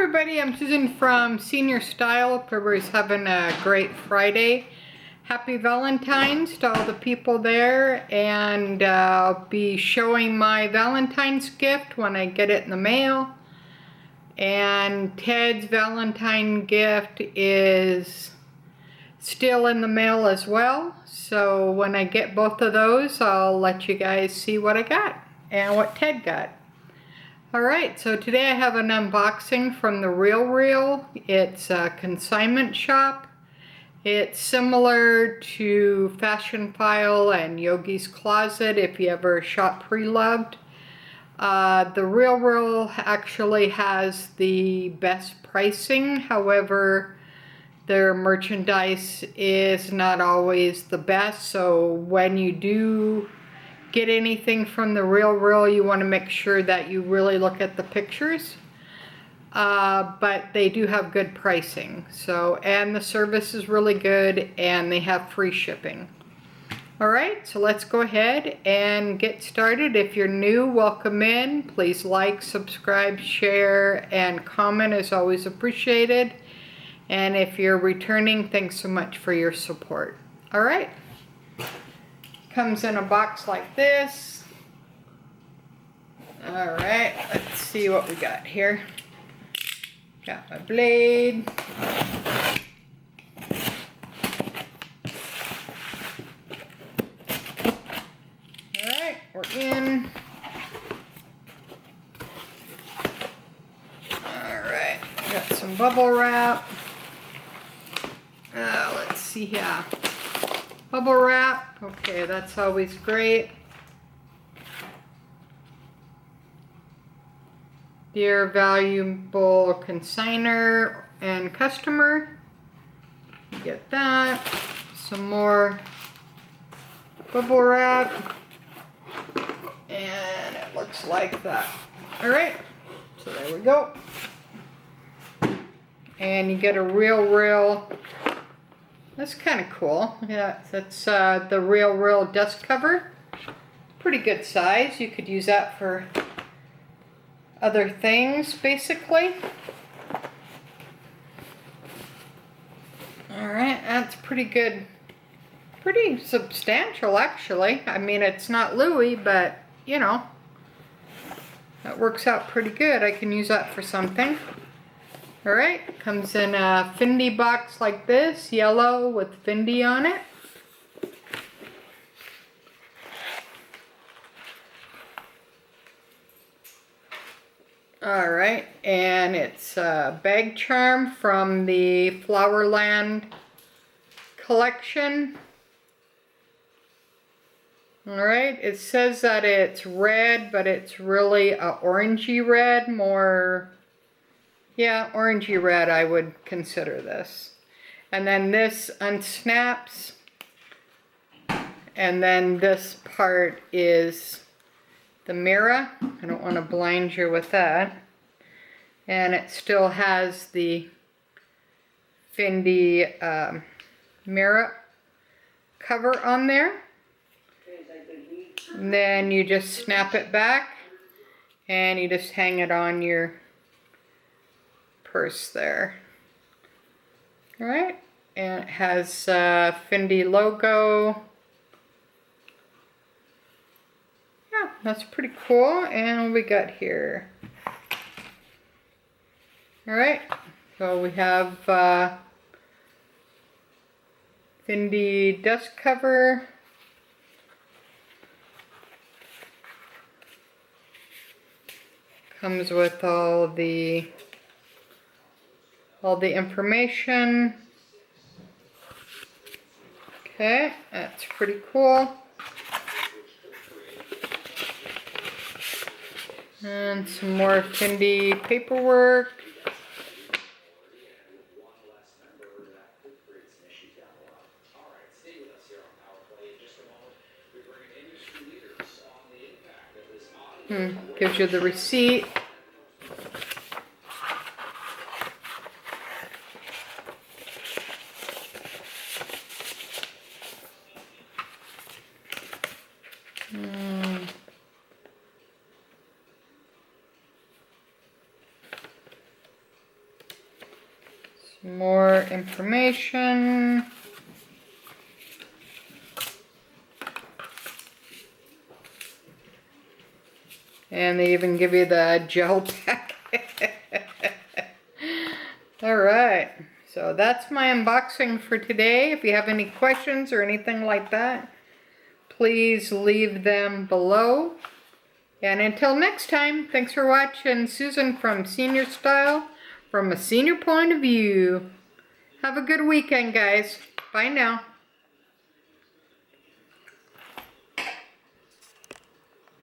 everybody, I'm Susan from Srstyle. Hope everybody's having a great Friday. Happy Valentines to all the people there, and I'll be showing my Valentine's gift when I get it in the mail. And Ted's Valentine gift is still in the mail as well. So when I get both of those, I'll let you guys see what I got and what Ted got. Alright, so today I have an unboxing from The Real Real. It's a consignment shop. It's similar to Fashion File and Yogi's Closet if you ever shop pre-loved. The Real Real actually has the best pricing, however their merchandise is not always the best, so when you do get anything from The Real Real, you want to make sure that you really look at the pictures. But they do have good pricing, so, and the service is really good, and they have free shipping. Alright, so let's go ahead and get started. If you're new, welcome in. Please like, subscribe, share, and comment is always appreciated. And if you're returning, thanks so much for your support. Alright. Comes in a box like this. Alright, let's see what we got here. Got my blade. Alright, we're in. Alright, got some bubble wrap. Let's see here. Bubble wrap, okay, that's always great. Dear valuable consignor and customer, you get that. Some more bubble wrap, and it looks like that. Alright, so there we go. And you get a Real. That's kind of cool. Yeah, that's the Real Real dust cover. Pretty good size. You could use that for other things, basically. Alright, that's pretty good. Pretty substantial, actually. I mean, it's not Louis, but, you know, that works out pretty good. I can use that for something. Alright, comes in a Fendi box like this, yellow with Fendi on it. Alright, and it's a bag charm from the Flowerland collection. Alright, it says that it's red, but it's really a orangey red, more... yeah, orangey red, I would consider this. And then this unsnaps. And then this part is the mirror. I don't want to blind you with that. And it still has the Fendi mirror cover on there. And then you just snap it back. And you just hang it on your purse there. Alright, and it has Fendi logo. Yeah, that's pretty cool. And what we got here? Alright, so we have Fendi dust cover. Comes with all the information. Okay, that's pretty cool. And some more Fendi paperwork. Gives you the receipt. Some more information. And they even give you the gel pack. Alright, so that's my unboxing for today. If you have any questions or anything like that, please leave them below. And until next time, thanks for watching. Susan from Srstyle, from a senior point of view. Have a good weekend, guys. Bye now.